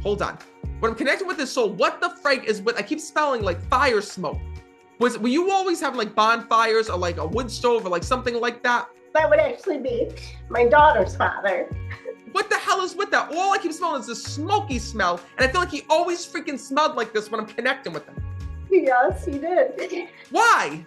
hold on. When I'm connecting with his soul, what the frig is with, I keep spelling like fire smoke. Were you always having like bonfires or like a wood stove or like something like that? That would actually be my daughter's father. What the hell is with that? All I keep smelling is this smoky smell. And I feel like he always freaking smelled like this when I'm connecting with him. Yes, he did. Why?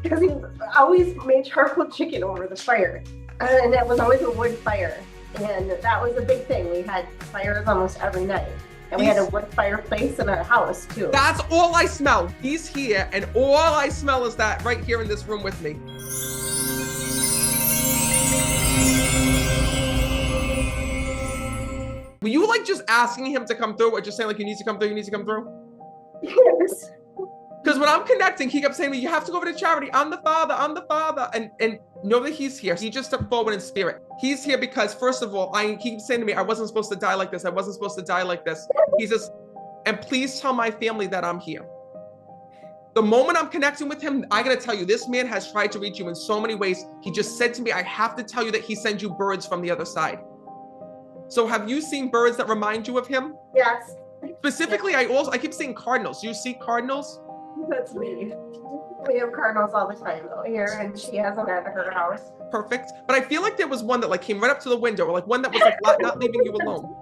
Because he always made charcoal chicken over the fire. And it was always a wood fire. And that was a big thing. We had fires almost every night. And we had a wood fireplace in our house too. That's all I smell. He's here, and all I smell is that right here in this room with me. Were you like just asking him to come through or just saying like, you need to come through, you need to come through? Yes. Because when I'm connecting, he kept saying to me, you have to go over to charity. I'm the father, I'm the father. And know that he's here. He just stepped forward in spirit. He's here because first of all, he keeps saying to me, I wasn't supposed to die like this. I wasn't supposed to die like this. He says, and please tell my family that I'm here. The moment I'm connecting with him, I gotta tell you, this man has tried to reach you in so many ways. He just said to me, I have to tell you that he sends you birds from the other side. So have you seen birds that remind you of him? Yes. Specifically, I keep seeing cardinals. Do you see cardinals? That's me. We have cardinals all the time though here, and she has them at her house. Perfect. But I feel like there was one that like came right up to the window, or like one that was like not leaving you alone.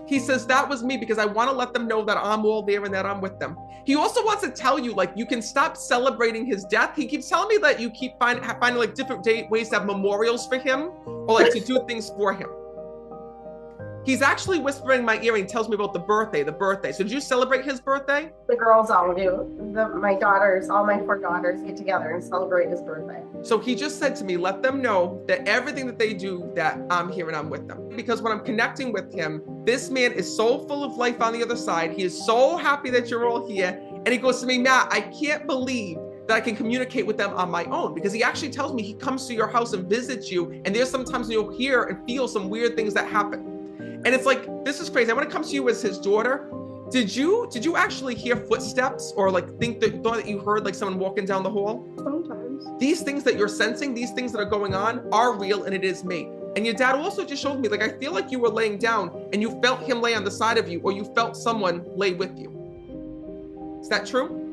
He says, that was me because I want to let them know that I'm all there and that I'm with them. He also wants to tell you, like, you can stop celebrating his death. He keeps telling me that you keep finding like different ways to have memorials for him or like to do things for him. He's actually whispering in my ear and he tells me about the birthday. So did you celebrate his birthday? The girls all do. My daughters, all my 4 daughters get together and celebrate his birthday. So he just said to me, let them know that everything that they do, that I'm here and I'm with them. Because when I'm connecting with him, this man is so full of life on the other side. He is so happy that you're all here. And he goes to me, Matt, I can't believe that I can communicate with them on my own, because he actually tells me he comes to your house and visits you. And there's sometimes you'll hear and feel some weird things that happen. And it's like, this is crazy. When it comes to you as his daughter, did you actually hear footsteps or like thought that you heard like someone walking down the hall? Sometimes. These things that you're sensing, these things that are going on are real, and it is me. And your dad also just showed me, like, I feel like you were laying down and you felt him lay on the side of you, or you felt someone lay with you. Is that true?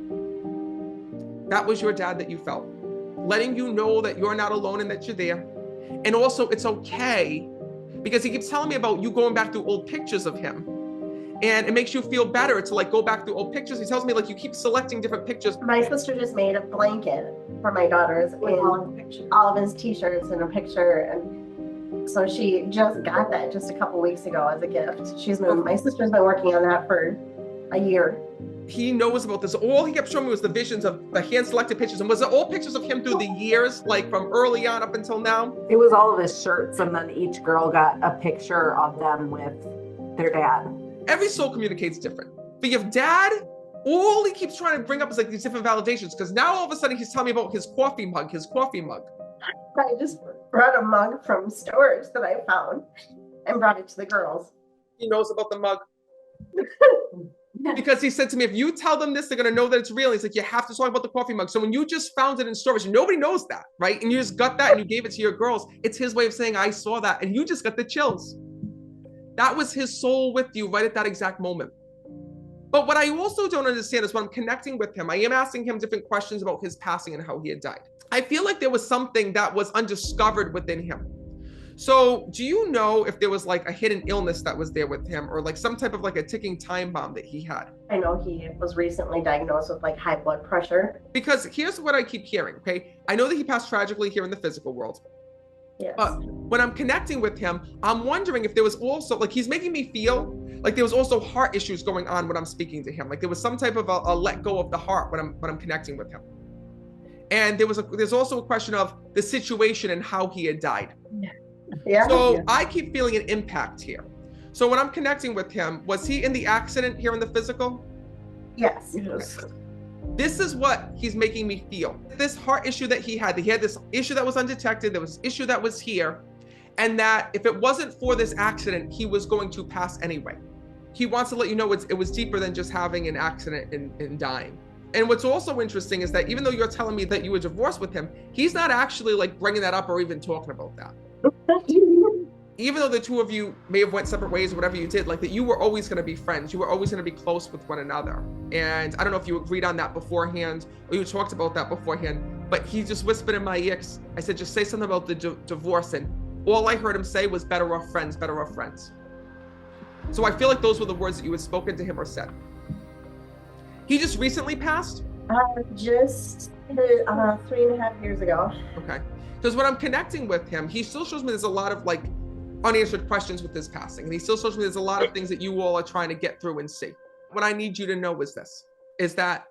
That was your dad that you felt, letting you know that you're not alone and that you're there. And also it's okay, because he keeps telling me about you going back through old pictures of him. And it makes you feel better to like go back through old pictures. He tells me like you keep selecting different pictures. My sister just made a blanket for my daughters with all of his t-shirts and a picture. And so she just got that just a couple weeks ago as a gift. My sister's been working on that for a year. He knows about this. All he kept showing me was the visions of the hand-selected pictures. And was it all pictures of him through the years, like from early on up until now? It was all of his shirts, and then each girl got a picture of them with their dad. Every soul communicates different. But your dad, all he keeps trying to bring up is like these different validations, because now all of a sudden he's telling me about his coffee mug. I just brought a mug from storage that I found and brought it to the girls. He knows about the mug. Because he said to me, if you tell them this, they're going to know that it's real. He's like, you have to talk about the coffee mug. So when you just found it in storage, nobody knows that, right? And you just got that and you gave it to your girls. It's his way of saying, I saw that. And you just got the chills. That was his soul with you right at that exact moment. But what I also don't understand is when I'm connecting with him, I am asking him different questions about his passing and how he had died. I feel like there was something that was undiscovered within him. So do you know if there was like a hidden illness that was there with him, or like some type of like a ticking time bomb that he had? I know he was recently diagnosed with like high blood pressure. Because here's what I keep hearing, okay? I know that he passed tragically here in the physical world. Yes. But when I'm connecting with him, I'm wondering if there was also, like, he's making me feel like there was also heart issues going on when I'm speaking to him. Like there was some type of a let go of the heart when I'm connecting with him. And there's also a question of the situation and how he had died. Yeah. So I keep feeling an impact here. So when I'm connecting with him, was he in the accident here in the physical? Yes. Okay. This is what he's making me feel. This heart issue that he had this issue that was undetected, there was issue that was here, and that if it wasn't for this accident, he was going to pass anyway. He wants to let you know it was deeper than just having an accident and dying. And what's also interesting is that even though you're telling me that you were divorced with him, he's not actually like bringing that up or even talking about that. even though the two of you may have went separate ways or whatever you did, like that you were always going to be friends. You were always going to be close with one another. And I don't know if you agreed on that beforehand or you talked about that beforehand, but he just whispered in my ear. I said, just say something about the divorce. And all I heard him say was better off friends, better off friends. So I feel like those were the words that you had spoken to him or said. He just recently passed? Just 3.5 years ago. Okay. Because when I'm connecting with him, he still shows me there's a lot of like unanswered questions with his passing. And he still shows me there's a lot of things that you all are trying to get through and see. What I need you to know is this, is that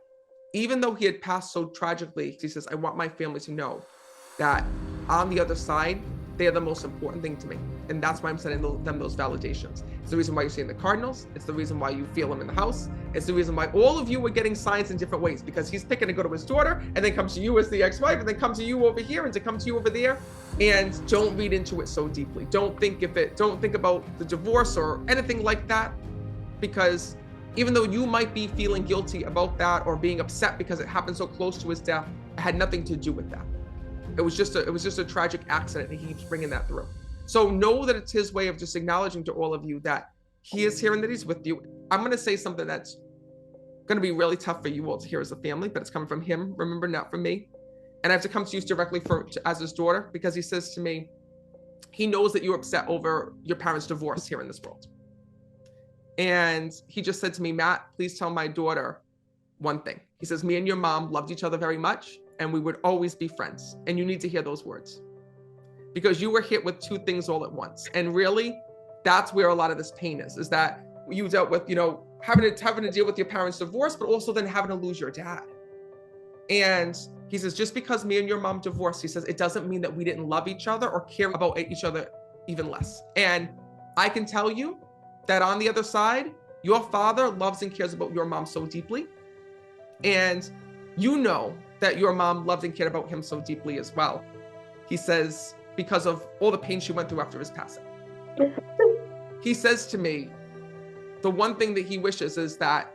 even though he had passed so tragically, he says, I want my family to know that on the other side, they are the most important thing to me. And that's why I'm sending them those validations. It's the reason why you're seeing the Cardinals. It's the reason why you feel him in the house. It's the reason why all of you are getting signs in different ways, because he's picking to go to his daughter and then comes to you as the ex-wife and then comes to you over here and to come to you over there. And don't read into it so deeply. Don't think about the divorce or anything like that, because even though you might be feeling guilty about that or being upset because it happened so close to his death, it had nothing to do with that. It was just a tragic accident, and he keeps bringing that through. So know that it's his way of just acknowledging to all of you that he is here and that he's with you. I'm going to say something that's going to be really tough for you all to hear as a family, but it's coming from him, remember, not from me. And I have to come to you directly as his daughter, because he says to me, he knows that you're upset over your parents' divorce here in this world. And he just said to me, Matt, please tell my daughter one thing. He says, me and your mom loved each other very much, and we would always be friends. And you need to hear those words, because you were hit with two things all at once. And really, that's where a lot of this pain is that you dealt with, having to deal with your parents' divorce, but also then having to lose your dad. And he says, just because me and your mom divorced, he says, it doesn't mean that we didn't love each other or care about each other even less. And I can tell you that on the other side, your father loves and cares about your mom so deeply. And you know that your mom loved and cared about him so deeply as well. He says, because of all the pain she went through after his passing. He says to me, the one thing that he wishes is that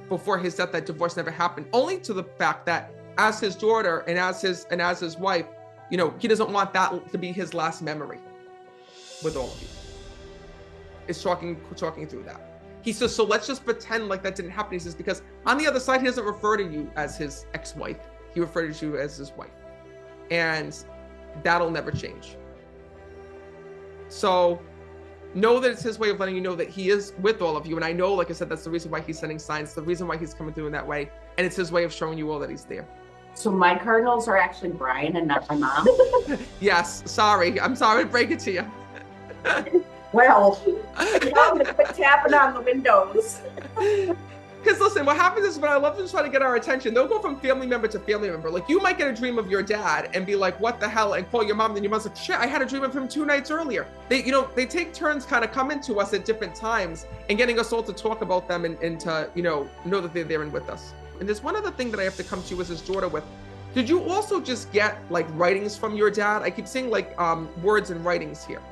before his death, that divorce never happened, only to the fact that as his daughter and as his wife, he doesn't want that to be his last memory with all of you. Is talking through that. He says, so let's just pretend like that didn't happen. He says, because on the other side, he doesn't refer to you as his ex-wife. He refers to you as his wife. And that'll never change. So know that it's his way of letting you know that he is with all of you. And I know, like I said, that's the reason why he's sending signs, the reason why he's coming through in that way. And it's his way of showing you all that he's there. So my Cardinals are actually Brian and not my mom? Yes, sorry. I'm sorry to break it to you. Well, I'm going to quit tapping on the windows. Because listen, what happens is when I love to try to get our attention, they'll go from family member to family member. Like you might get a dream of your dad and be like, what the hell? And call your mom, then your mom's like, shit, I had a dream of him 2 nights earlier. They take turns kind of coming to us at different times and getting us all to talk about them and to, know that they're there and with us. And there's one other thing that I have to come to you as his daughter with. Did you also just get like writings from your dad? I keep seeing like words and writings here.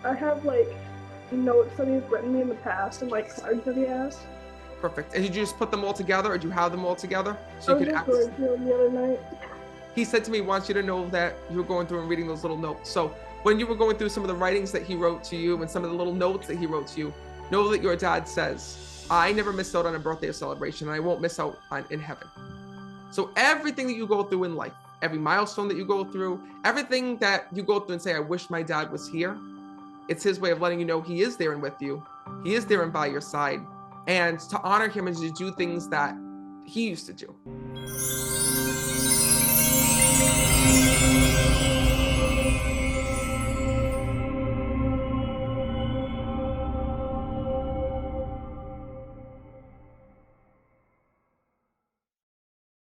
I have like notes that he's written me in the past and like cards that he has. Perfect. And did you just put them all together, or do you have them all together? So you could access them the other night. He said to me, wants you to know that you were going through and reading those little notes. So when you were going through some of the writings that he wrote to you and some of the little notes that he wrote to you, know that your dad says, I never missed out on a birthday celebration, and I won't miss out on in heaven. So everything that you go through in life, every milestone that you go through, everything that you go through and say, I wish my dad was here, it's his way of letting you know he is there and with you. He is there and by your side. And to honor him and to do things that he used to do.